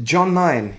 John 9.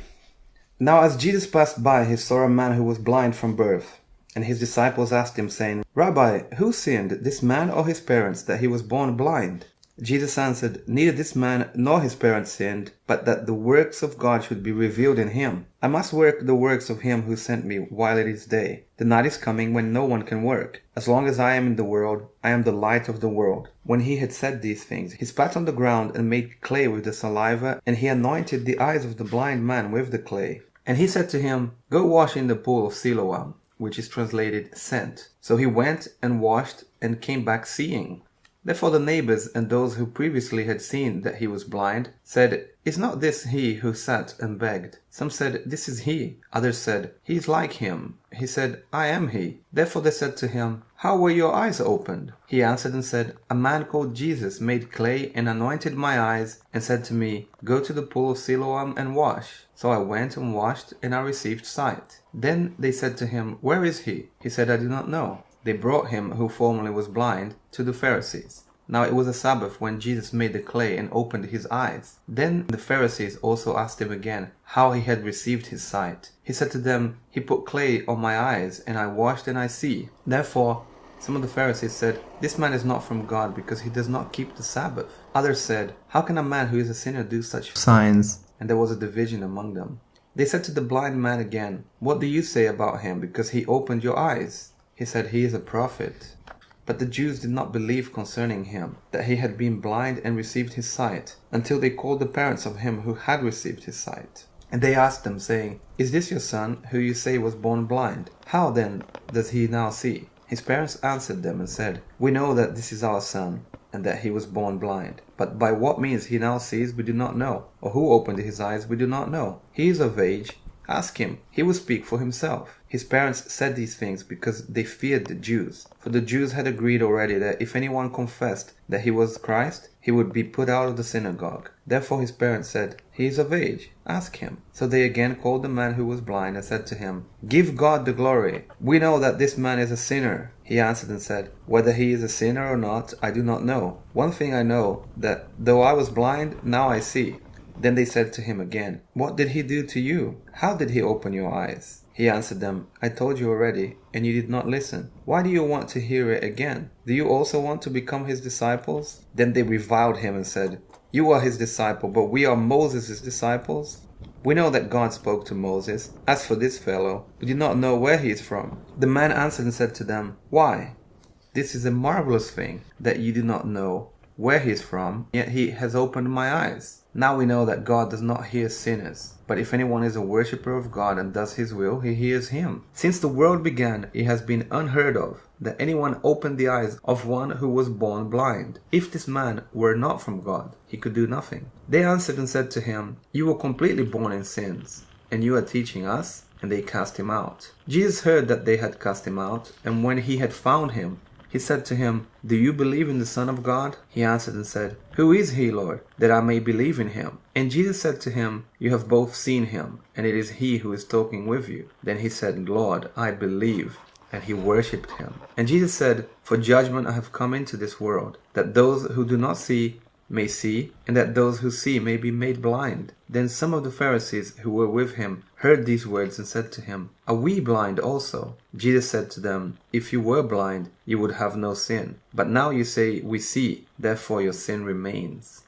Now as Jesus passed by, he saw a man who was blind from birth. And his disciples asked him, saying, Rabbi, who sinned, this man or his parents, that he was born blind? Jesus answered, Neither this man nor his parents sinned, but that the works of God should be revealed in him. I must work the works of him who sent me while it is day. The night is coming when no one can work. As long as I am in the world, I am the light of the world. When he had said these things, he spat on the ground and made clay with the saliva, and he anointed the eyes of the blind man with the clay. And he said to him, Go wash in the pool of Siloam, which is translated sent. So he went and washed and came back seeing. Therefore the neighbors and those who previously had seen that he was blind said, Is not this he who sat and begged? Some said, This is he. Others said, He is like him. He said, I am he. Therefore they said to him, How were your eyes opened? He answered and said, A man called Jesus made clay and anointed my eyes and said to me, Go to the pool of Siloam and wash. So I went and washed, and I received sight. Then they said to him, Where is he? He said, I do not know. They brought him, who formerly was blind, to the Pharisees. Now it was a Sabbath when Jesus made the clay and opened his eyes. Then the Pharisees also asked him again how he had received his sight. He said to them, He put clay on my eyes, and I washed and I see. Therefore some of the Pharisees said, This man is not from God, because he does not keep the Sabbath. Others said, How can a man who is a sinner do such signs? And there was a division among them. They said to the blind man again, What do you say about him, because he opened your eyes? He said, He is a prophet. But the Jews did not believe concerning him, that he had been blind and received his sight, until they called the parents of him who had received his sight. And they asked them, saying, Is this your son, who you say was born blind? How then does he now see? His parents answered them and said, We know that this is our son, and that he was born blind. But by what means he now sees we do not know, or who opened his eyes we do not know. He is of age. Ask him, he will speak for himself. His parents said these things because they feared the Jews. For the Jews had agreed already that if anyone confessed that he was Christ, he would be put out of the synagogue. Therefore his parents said, He is of age. Ask him. So they again called the man who was blind and said to him, Give God the glory. We know that this man is a sinner. He answered and said, Whether he is a sinner or not, I do not know. One thing I know, that though I was blind, now I see. Then they said to him again, What did he do to you? How did he open your eyes? He answered them, I told you already, and you did not listen. Why do you want to hear it again? Do you also want to become his disciples? Then they reviled him and said, You are his disciple, but we are Moses' disciples. We know that God spoke to Moses. As for this fellow, we do not know where he is from. The man answered and said to them, Why? This is a marvelous thing, that you do not know where he is from, yet he has opened my eyes. Now we know that God does not hear sinners, but if anyone is a worshipper of God and does his will, he hears him. Since the world began, it has been unheard of that anyone opened the eyes of one who was born blind. If this man were not from God, he could do nothing. They answered and said to him, You were completely born in sins, and you are teaching us? And they cast him out. Jesus heard that they had cast him out, and when he had found him, he said to him, Do you believe in the Son of God? He answered and said, Who is he, Lord, that I may believe in him? And Jesus said to him, You have both seen him, and it is he who is talking with you. Then he said, Lord, I believe. And he worshipped him. And Jesus said, For judgment I have come into this world, that those who do not see may see, and that those who see may be made blind. Then some of the Pharisees who were with him heard these words and said to him, Are we blind also? Jesus said to them, If you were blind, you would have no sin. But now you say, We see, therefore your sin remains.